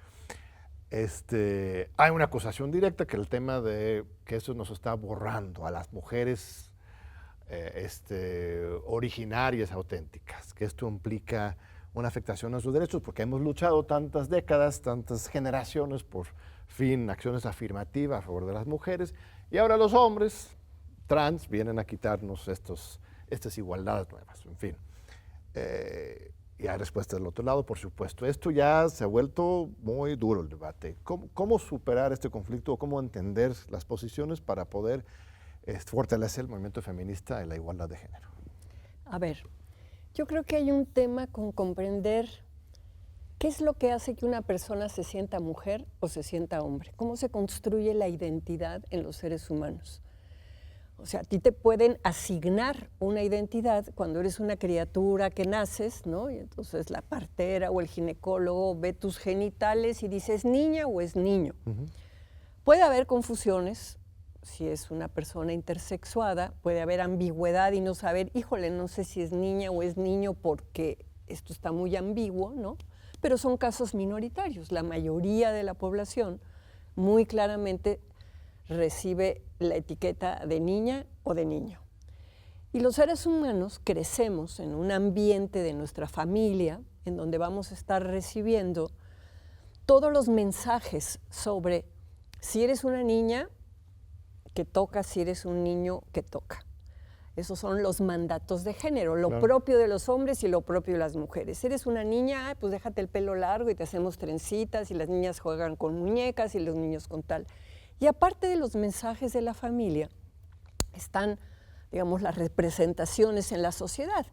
Speaker 2: Hay una acusación directa que el tema de que eso nos está borrando a las mujeres originarias, auténticas, que esto implica una afectación a sus derechos, porque hemos luchado tantas décadas, tantas generaciones por fin acciones afirmativas a favor de las mujeres, y ahora los hombres trans vienen a quitarnos estas igualdades nuevas, en fin. Y hay respuesta del otro lado, por supuesto. Esto ya se ha vuelto muy duro el debate. ¿Cómo superar este conflicto? ¿Cómo entender las posiciones para poder fortalecer el movimiento feminista y la igualdad de género?
Speaker 3: A ver, yo creo que hay un tema con comprender qué es lo que hace que una persona se sienta mujer o se sienta hombre. ¿Cómo se construye la identidad en los seres humanos? O sea, a ti te pueden asignar una identidad cuando eres una criatura que naces, ¿no? Y entonces la partera o el ginecólogo ve tus genitales y dice, ¿es niña o es niño? Uh-huh. Puede haber confusiones, si es una persona intersexuada, puede haber ambigüedad y no saber, híjole, no sé si es niña o es niño porque esto está muy ambiguo, ¿no? Pero son casos minoritarios. La mayoría de la población muy claramente recibe la etiqueta de niña o de niño. Y los seres humanos crecemos en un ambiente de nuestra familia en donde vamos a estar recibiendo todos los mensajes sobre si eres una niña, que toca, si eres un niño, que toca. Esos son los mandatos de género, lo propio de los hombres y lo propio de las mujeres. Eres una niña, pues déjate el pelo largo y te hacemos trencitas, y las niñas juegan con muñecas y los niños con tal. Y aparte de los mensajes de la familia, están, digamos, las representaciones en la sociedad.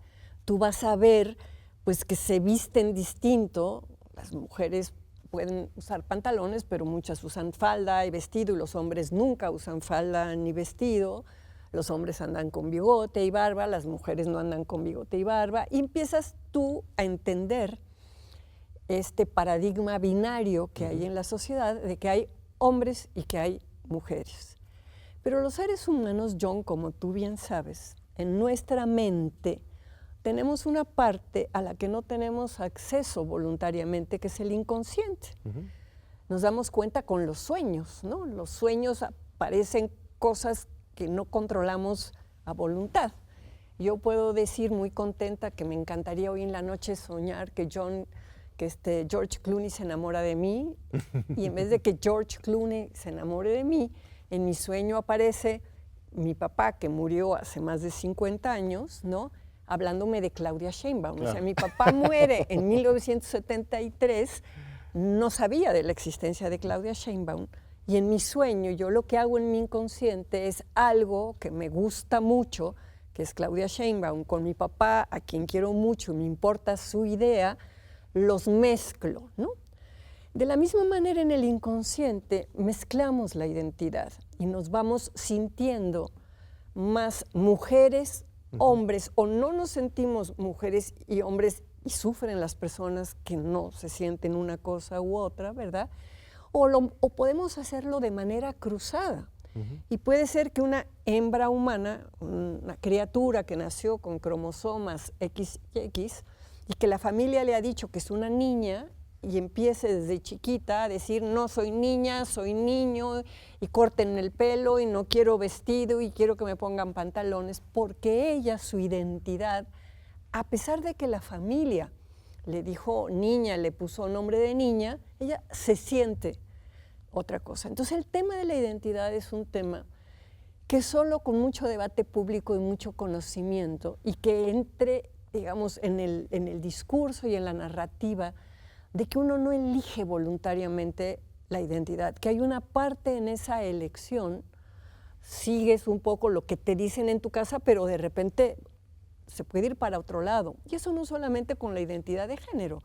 Speaker 3: Tú vas a ver, pues, que se visten distinto. Las mujeres pueden usar pantalones, pero muchas usan falda y vestido, y los hombres nunca usan falda ni vestido. Los hombres andan con bigote y barba, las mujeres no andan con bigote y barba. Y empiezas tú a entender este paradigma binario que hay en la sociedad, de que hay hombres y que hay mujeres. Pero los seres humanos, John, como tú bien sabes, en nuestra mente tenemos una parte a la que no tenemos acceso voluntariamente, que es el inconsciente. Uh-huh. Nos damos cuenta con los sueños, ¿no? Los sueños aparecen cosas que no controlamos a voluntad. Yo puedo decir muy contenta que me encantaría hoy en la noche soñar que George Clooney se enamora de mí, y en vez de que George Clooney se enamore de mí, en mi sueño aparece mi papá, que murió hace más de 50 años, ¿no?, hablándome de Claudia Sheinbaum. Claro. O sea, mi papá muere en 1973, no sabía de la existencia de Claudia Sheinbaum, y en mi sueño yo lo que hago en mi inconsciente es algo que me gusta mucho, que es Claudia Sheinbaum, con mi papá, a quien quiero mucho, me importa su idea, los mezclo, ¿no? De la misma manera, en el inconsciente mezclamos la identidad y nos vamos sintiendo más mujeres, hombres, o no nos sentimos mujeres y hombres y sufren las personas que no se sienten una cosa u otra, ¿verdad? O podemos hacerlo de manera cruzada. Y puede ser que una hembra humana, una criatura que nació con cromosomas X y X, y que la familia le ha dicho que es una niña, y empiece desde chiquita a decir, no soy niña, soy niño, y corten el pelo, y no quiero vestido, y quiero que me pongan pantalones, porque ella, su identidad, a pesar de que la familia le dijo niña, le puso nombre de niña, ella se siente otra cosa. Entonces el tema de la identidad es un tema que solo con mucho debate público y mucho conocimiento, y que entre, digamos, en el discurso y en la narrativa, de que uno no elige voluntariamente la identidad, que hay una parte en esa elección, sigues un poco lo que te dicen en tu casa, pero de repente se puede ir para otro lado. Y eso no solamente con la identidad de género,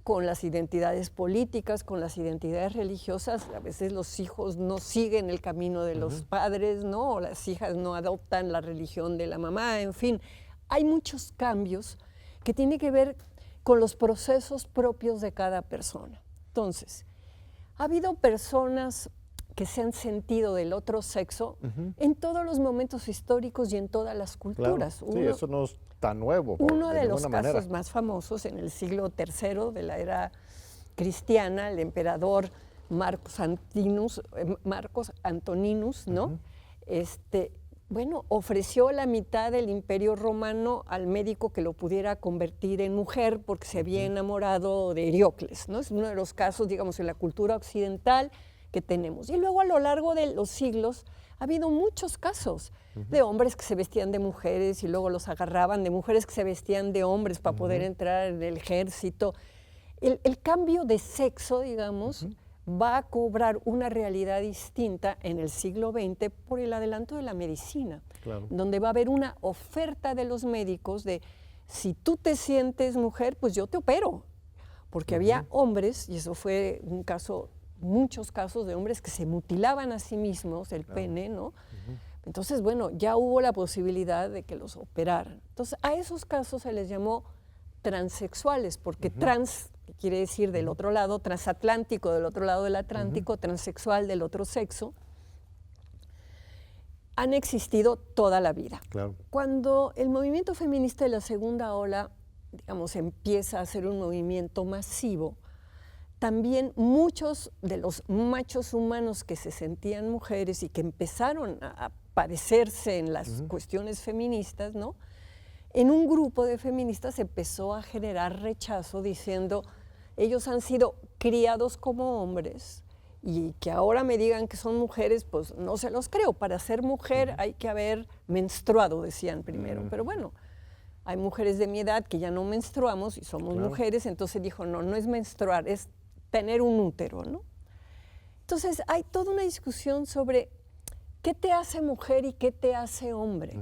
Speaker 3: con las identidades políticas, con las identidades religiosas. A veces los hijos no siguen el camino de los padres, ¿no? O las hijas no adoptan la religión de la mamá, en fin. Hay muchos cambios que tienen que ver con los procesos propios de cada persona. Entonces, ha habido personas que se han sentido del otro sexo en todos los momentos históricos y en todas las culturas.
Speaker 2: Claro. Sí, eso no es tan nuevo.
Speaker 3: Uno de los
Speaker 2: manera.
Speaker 3: casos más famosos en el siglo III de la era cristiana, el emperador Marcos Antoninus, ¿no? Bueno, ofreció la mitad del Imperio Romano al médico que lo pudiera convertir en mujer porque se había enamorado de Heriocles, ¿no? Es uno de los casos, digamos, en la cultura occidental que tenemos. Y luego a lo largo de los siglos ha habido muchos casos de hombres que se vestían de mujeres y luego los agarraban, de mujeres que se vestían de hombres para poder entrar en el ejército. El cambio de sexo, digamos, va a cobrar una realidad distinta en el siglo XX por el adelanto de la medicina, donde va a haber una oferta de los médicos de si tú te sientes mujer, pues yo te opero. Porque había hombres, y eso fue un caso, muchos casos de hombres que se mutilaban a sí mismos el pene, ¿no? Entonces, bueno, ya hubo la posibilidad de que los operaran. Entonces, a esos casos se les llamó transexuales, porque trans quiere decir del otro lado, transatlántico del otro lado del Atlántico, transexual del otro sexo, han existido toda la vida.
Speaker 2: Claro.
Speaker 3: Cuando el movimiento feminista de la segunda ola, digamos, empieza a ser un movimiento masivo, también muchos de los machos humanos que se sentían mujeres y que empezaron a padecerse en las cuestiones feministas, ¿no? En un grupo de feministas empezó a generar rechazo diciendo, ellos han sido criados como hombres y que ahora me digan que son mujeres, pues no se los creo. Para ser mujer hay que haber menstruado, decían primero. Pero bueno, hay mujeres de mi edad que ya no menstruamos y somos mujeres, entonces dijo, no, no es menstruar, es tener un útero, ¿no? Entonces hay toda una discusión sobre qué te hace mujer y qué te hace hombre.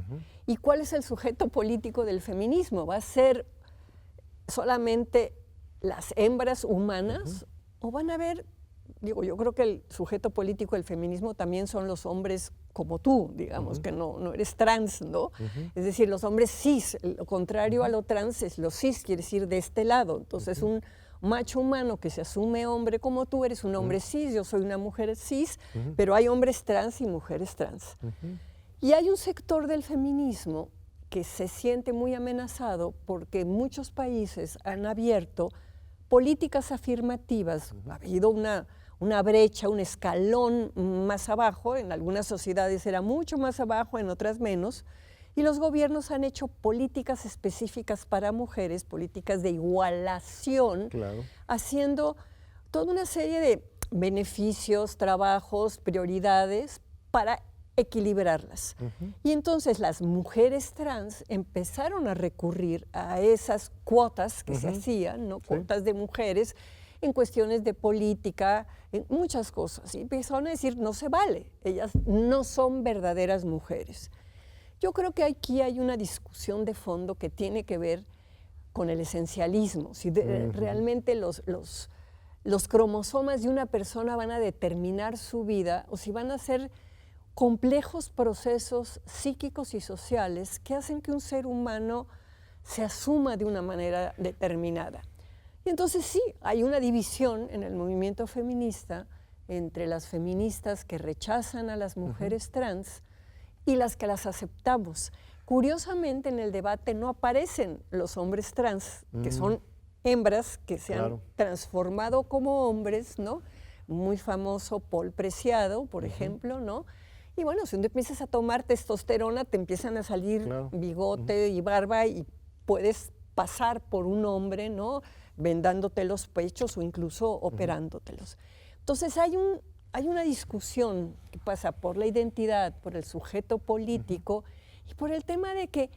Speaker 3: ¿Y cuál es el sujeto político del feminismo? ¿Va a ser solamente las hembras humanas o van a haber, digo, yo creo que el sujeto político del feminismo también son los hombres como tú, digamos, que no eres trans, ¿no? Es decir, los hombres cis, lo contrario a lo trans es lo cis, quiere decir de este lado. Entonces, un macho humano que se asume hombre como tú, eres un hombre cis, yo soy una mujer cis, pero hay hombres trans y mujeres trans. Y hay un sector del feminismo que se siente muy amenazado porque muchos países han abierto políticas afirmativas. Ha habido una brecha, un escalón más abajo, en algunas sociedades era mucho más abajo, en otras menos, y los gobiernos han hecho políticas específicas para mujeres, políticas de igualación, haciendo toda una serie de beneficios, trabajos, prioridades para equilibrarlas. Y entonces las mujeres trans empezaron a recurrir a esas cuotas que se hacían, ¿no? Cuotas de mujeres en cuestiones de política, en muchas cosas. Y empezaron a decir, no se vale, ellas no son verdaderas mujeres. Yo creo que aquí hay una discusión de fondo que tiene que ver con el esencialismo, si realmente los cromosomas de una persona van a determinar su vida o si van a ser complejos procesos psíquicos y sociales que hacen que un ser humano se asuma de una manera determinada. Y entonces sí, hay una división en el movimiento feminista entre las feministas que rechazan a las mujeres trans y las que las aceptamos. Curiosamente, en el debate no aparecen los hombres trans, que son hembras que se han transformado como hombres, ¿no? Muy famoso Paul Preciado, por ejemplo, ¿no? Y bueno, si tú empiezas a tomar testosterona, te empiezan a salir bigote y barba y puedes pasar por un hombre, ¿no? Vendándote los pechos o incluso operándotelos. Entonces hay una discusión que pasa por la identidad, por el sujeto político y por el tema de que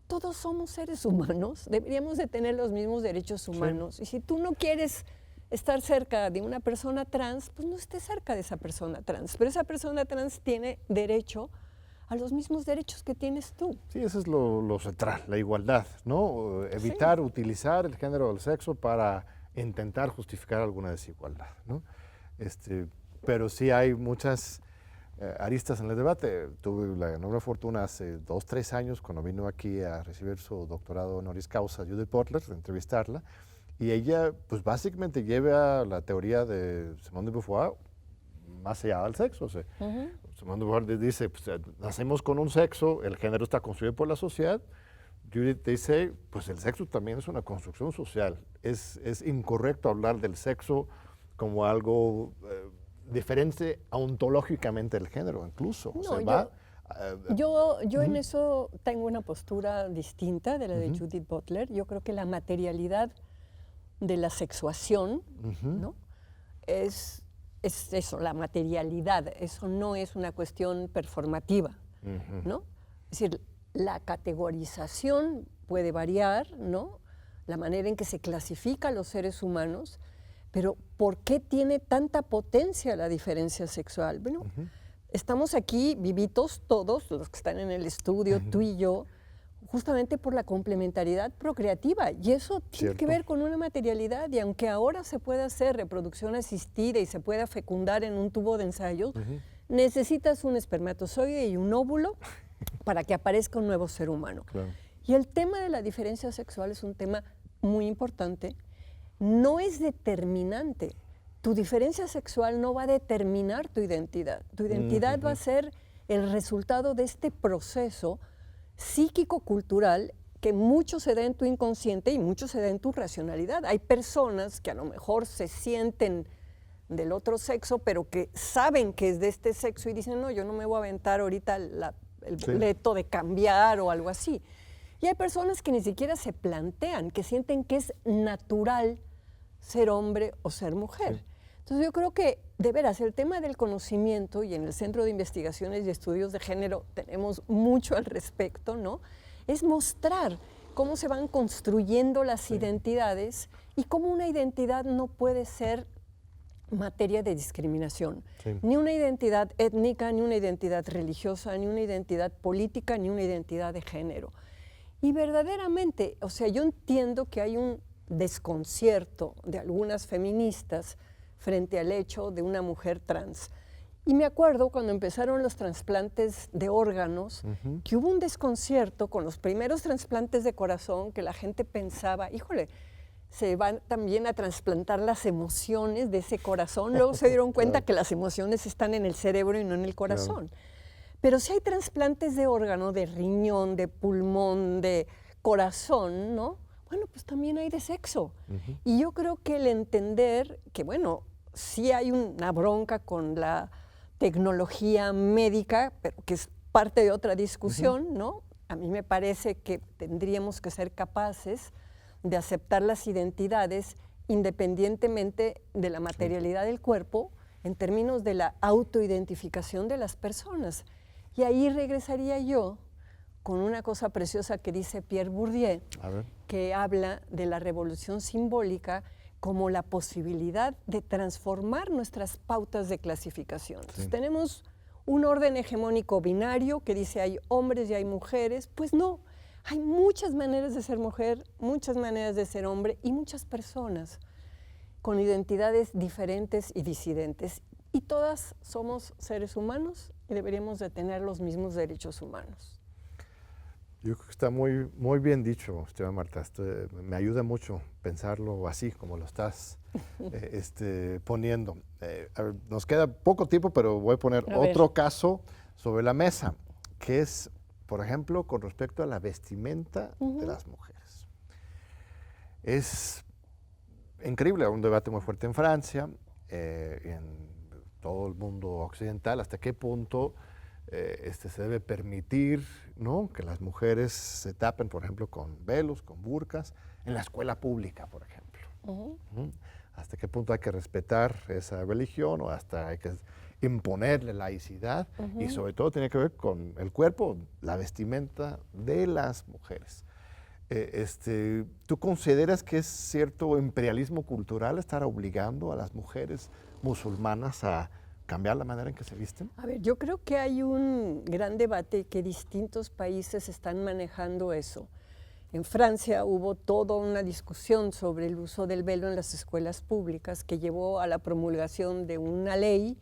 Speaker 3: todos somos seres humanos, deberíamos de tener los mismos derechos humanos. Y si tú no quieres estar cerca de una persona trans, pues no estés cerca de esa persona trans. Pero esa persona trans tiene derecho a los mismos derechos que tienes tú.
Speaker 2: Sí, eso es lo central, la igualdad, ¿no? Evitar utilizar el género o el sexo para intentar justificar alguna desigualdad, ¿no? Pero sí hay muchas aristas en el debate. Tuve la enorme fortuna hace 2, 3 años, cuando vino aquí a recibir su doctorado honoris causa, Judith Butler, de entrevistarla. Y ella, pues básicamente lleva la teoría de Simone de Beauvoir más allá del sexo. Simone de Beauvoir dice, pues, nacemos con un sexo, el género está construido por la sociedad. Judith dice, pues el sexo también es una construcción social. Es incorrecto hablar del sexo como algo diferente ontológicamente del género, incluso.
Speaker 3: Yo en eso tengo una postura distinta de la de Judith Butler. Yo creo que la materialidad de la sexuación, ¿no? es eso, la materialidad. Eso no es una cuestión performativa, ¿no? Es decir, la categorización puede variar, ¿no? La manera en que se clasifica a los seres humanos, pero ¿por qué tiene tanta potencia la diferencia sexual? Bueno, estamos aquí vivitos todos, los que están en el estudio, tú y yo, justamente por la complementariedad procreativa. Y eso tiene que ver con una materialidad. Y aunque ahora se pueda hacer reproducción asistida y se pueda fecundar en un tubo de ensayo, necesitas un espermatozoide y un óvulo para que aparezca un nuevo ser humano. Claro. Y el tema de la diferencia sexual es un tema muy importante. No es determinante. Tu diferencia sexual no va a determinar tu identidad. Tu identidad va a ser el resultado de este proceso psíquico-cultural que mucho se da en tu inconsciente y mucho se da en tu racionalidad. Hay personas que a lo mejor se sienten del otro sexo, pero que saben que es de este sexo y dicen, no, yo no me voy a aventar ahorita el boleto de cambiar o algo así. Y hay personas que ni siquiera se plantean, que sienten que es natural ser hombre o ser mujer. Sí. Entonces yo creo que, de veras, el tema del conocimiento, y en el Centro de Investigaciones y Estudios de Género tenemos mucho al respecto, ¿no? Es mostrar cómo se van construyendo las identidades y cómo una identidad no puede ser materia de discriminación. Ni una identidad étnica, ni una identidad religiosa, ni una identidad política, ni una identidad de género. Y verdaderamente, o sea, yo entiendo que hay un desconcierto de algunas feministas frente al hecho de una mujer trans. Y me acuerdo cuando empezaron los trasplantes de órganos, que hubo un desconcierto con los primeros trasplantes de corazón, que la gente pensaba, híjole, se van también a trasplantar las emociones de ese corazón. Luego se dieron cuenta que las emociones están en el cerebro y no en el corazón. Claro. Pero si hay trasplantes de órgano, de riñón, de pulmón, de corazón, ¿no? Bueno, pues también hay de sexo. Y yo creo que el entender que, bueno, sí hay una bronca con la tecnología médica, pero que es parte de otra discusión, ¿no? A mí me parece que tendríamos que ser capaces de aceptar las identidades independientemente de la materialidad del cuerpo en términos de la autoidentificación de las personas. Y ahí regresaría yo con una cosa preciosa que dice Pierre Bourdieu, que habla de la revolución simbólica como la posibilidad de transformar nuestras pautas de clasificación. Entonces, tenemos un orden hegemónico binario que dice hay hombres y hay mujeres. Pues no, hay muchas maneras de ser mujer, muchas maneras de ser hombre y muchas personas con identidades diferentes y disidentes. Y todas somos seres humanos y deberíamos de tener los mismos derechos humanos.
Speaker 2: Yo creo que está muy bien dicho, Marta. Me ayuda mucho pensarlo así, como lo estás poniendo. A ver, nos queda poco tiempo, pero voy a poner otro caso sobre la mesa, que es, por ejemplo, con respecto a la vestimenta de las mujeres. Es increíble, hay un debate muy fuerte en Francia, en todo el mundo occidental, hasta qué punto se debe permitir, ¿no?, que las mujeres se tapen, por ejemplo, con velos, con burkas, en la escuela pública, por ejemplo. Hasta qué punto hay que respetar esa religión o hasta hay que imponerle laicidad y sobre todo tiene que ver con el cuerpo, la vestimenta de las mujeres. ¿Tú consideras que es cierto imperialismo cultural estar obligando a las mujeres musulmanas a cambiar la manera en que se visten?
Speaker 3: A ver, yo creo que hay un gran debate que distintos países están manejando eso. En Francia hubo toda una discusión sobre el uso del velo en las escuelas públicas que llevó a la promulgación de una ley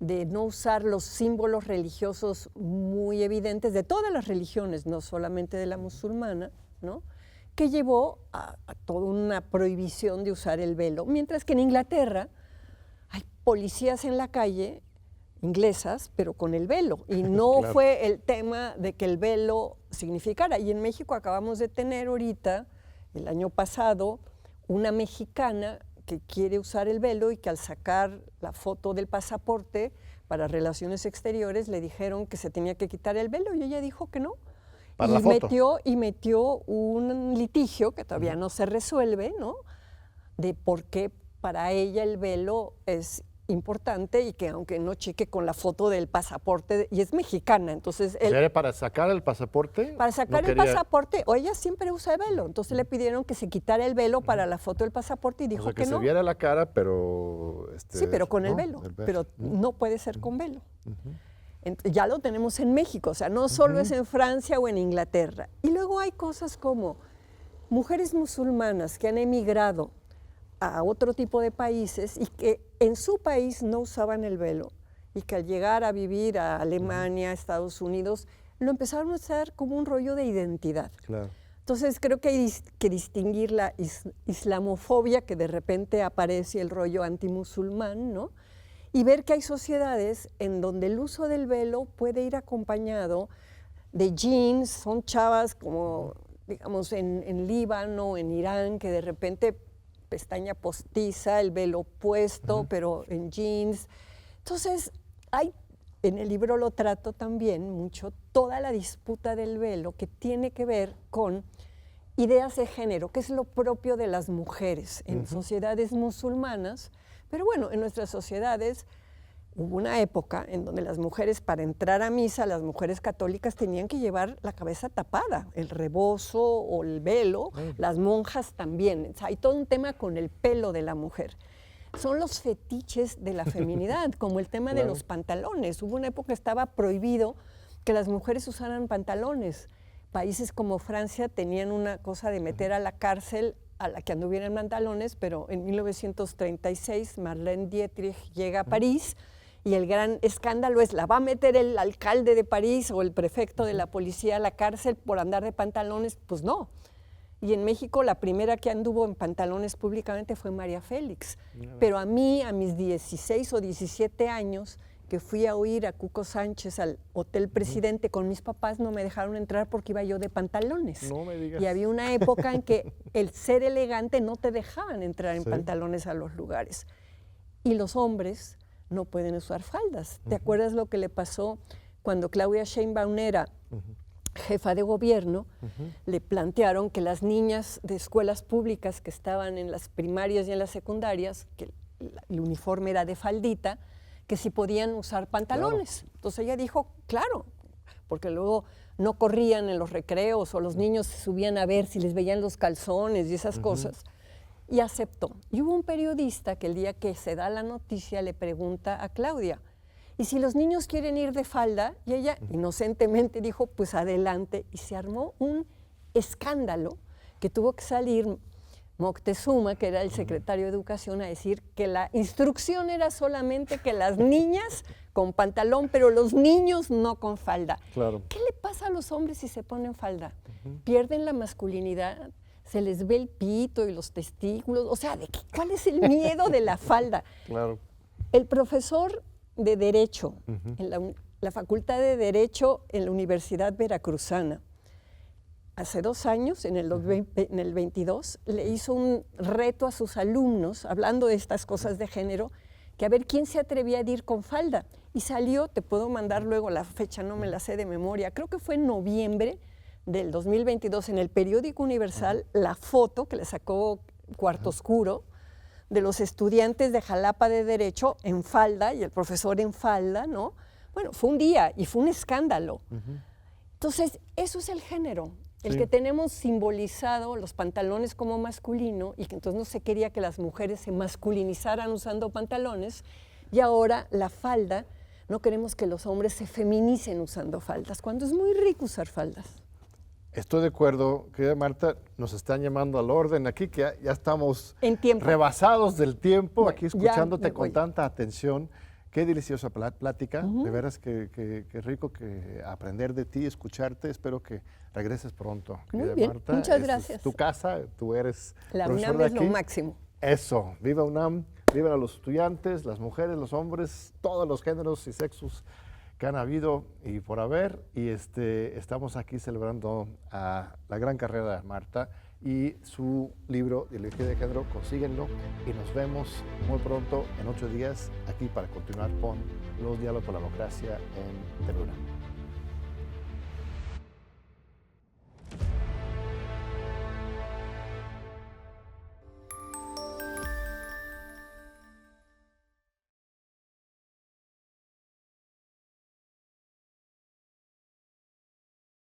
Speaker 3: de no usar los símbolos religiosos muy evidentes de todas las religiones, no solamente de la musulmana, ¿no?, que llevó a toda una prohibición de usar el velo. Mientras que en Inglaterra hay policías en la calle, inglesas, pero con el velo. Y no
Speaker 2: Claro.
Speaker 3: fue el tema de que el velo significara. Y en México acabamos de tener ahorita, el año pasado, una mexicana que quiere usar el velo y que al sacar la foto del pasaporte para relaciones exteriores le dijeron que se tenía que quitar el velo y ella dijo que no.
Speaker 2: Para la foto.
Speaker 3: Metió un litigio que todavía no se resuelve, ¿no? De por qué para ella el velo es importante y que aunque no cheque con la foto del pasaporte, y es mexicana, entonces él,
Speaker 2: ¿Era para sacar el pasaporte?
Speaker 3: para sacar
Speaker 2: No
Speaker 3: el
Speaker 2: quería-
Speaker 3: pasaporte, o ella siempre usa el velo, entonces le pidieron que se quitara el velo para la foto del pasaporte y
Speaker 2: O
Speaker 3: dijo
Speaker 2: sea, que
Speaker 3: que
Speaker 2: se
Speaker 3: no.
Speaker 2: viera la cara, pero...
Speaker 3: Sí, pero con el
Speaker 2: ¿no?
Speaker 3: velo,
Speaker 2: El velo.
Speaker 3: pero no puede ser con velo. Ya lo tenemos en México, o sea, no solo es en Francia o en Inglaterra. Y luego hay cosas como mujeres musulmanas que han emigrado a otro tipo de países y que en su país no usaban el velo y que al llegar a vivir a Alemania, a Estados Unidos, lo empezaron a usar como un rollo de identidad.
Speaker 2: Claro.
Speaker 3: Entonces creo que hay que distinguir la islamofobia, que de repente aparece el rollo antimusulmán, ¿no? Y ver que hay sociedades en donde el uso del velo puede ir acompañado de jeans, son chavas como, digamos, en Líbano, en Irán, que de repente pestaña postiza, el velo puesto, pero en jeans. Entonces, en el libro lo trato también mucho, toda la disputa del velo que tiene que ver con ideas de género, que es lo propio de las mujeres en sociedades musulmanas, pero bueno, en nuestras sociedades hubo una época en donde las mujeres, para entrar a misa, las mujeres católicas tenían que llevar la cabeza tapada, el rebozo o el velo, las monjas también. O sea, hay todo un tema con el pelo de la mujer. Son los fetiches de la feminidad, como el tema de los pantalones. Hubo una época que estaba prohibido que las mujeres usaran pantalones. Países como Francia tenían una cosa de meter a la cárcel a la que anduviera en pantalones, pero en 1936 Marlene Dietrich llega a París y el gran escándalo es, ¿la va a meter el alcalde de París o el prefecto de la policía a la cárcel por andar de pantalones? Pues no. Y en México la primera que anduvo en pantalones públicamente fue María Félix. Pero a mí, a mis 16 o 17 años, que fui a oír a Cuco Sánchez al Hotel Presidente con mis papás, no me dejaron entrar porque iba yo de pantalones.
Speaker 2: No me digas.
Speaker 3: Y había una época en que el ser elegante no te dejaban entrar en
Speaker 2: Sí.
Speaker 3: pantalones a los lugares. Y los hombres no pueden usar faldas. ¿Te acuerdas lo que le pasó cuando Claudia Sheinbaum era jefa de gobierno? Le plantearon que las niñas de escuelas públicas que estaban en las primarias y en las secundarias, que el uniforme era de faldita, que si podían usar pantalones. Entonces ella dijo, claro, porque luego no corrían en los recreos o los niños se subían a ver si les veían los calzones y esas cosas. Y aceptó. Y hubo un periodista que el día que se da la noticia le pregunta a Claudia, ¿y si los niños quieren ir de falda? Y ella inocentemente dijo, pues adelante. Y se armó un escándalo que tuvo que salir Moctezuma, que era el secretario de Educación, a decir que la instrucción era solamente que las niñas con pantalón, pero los niños no con falda.
Speaker 2: Claro.
Speaker 3: ¿Qué le pasa a los hombres si se ponen falda? Pierden la masculinidad, se les ve el pito y los testículos. O sea, ¿cuál es el miedo de la falda?
Speaker 2: Claro.
Speaker 3: El profesor de Derecho, en la Facultad de Derecho en la Universidad Veracruzana, hace 2 años, en el 22, le hizo un reto a sus alumnos, hablando de estas cosas de género, que a ver quién se atrevía a ir con falda. Y salió, te puedo mandar luego la fecha, no me la sé de memoria, creo que fue en noviembre del 2022, en el periódico Universal, la foto que le sacó Cuarto Oscuro, de los estudiantes de Jalapa de Derecho en falda y el profesor en falda, ¿no? Bueno, fue un día y fue un escándalo. Entonces, eso es el género, el que tenemos simbolizado los pantalones como masculino y que entonces no se quería que las mujeres se masculinizaran usando pantalones y ahora la falda, no queremos que los hombres se feminicen usando faldas, cuando es muy rico usar faldas.
Speaker 2: Estoy de acuerdo, querida Marta, nos están llamando al orden aquí, que ya estamos
Speaker 3: En tiempo.
Speaker 2: rebasados del tiempo,
Speaker 3: Bueno,
Speaker 2: aquí
Speaker 3: ya
Speaker 2: escuchándote
Speaker 3: me
Speaker 2: con
Speaker 3: voy.
Speaker 2: tanta atención. Qué deliciosa plática, de veras que rico que aprender de ti, escucharte. Espero que regreses pronto,
Speaker 3: Muy
Speaker 2: querida
Speaker 3: bien,
Speaker 2: Marta.
Speaker 3: muchas
Speaker 2: Esta
Speaker 3: gracias.
Speaker 2: Es tu casa, tú eres
Speaker 3: La
Speaker 2: profesor
Speaker 3: UNAM
Speaker 2: de
Speaker 3: es lo
Speaker 2: aquí.
Speaker 3: máximo.
Speaker 2: Eso, viva UNAM, vivan a los estudiantes, las mujeres, los hombres, todos los géneros y sexos que han habido y por haber. Y estamos aquí celebrando a la gran carrera de Marta y su libro Ideología de Género. Consíguenlo y nos vemos muy pronto, en 8 días, aquí para continuar con los diálogos por la democracia en Telura.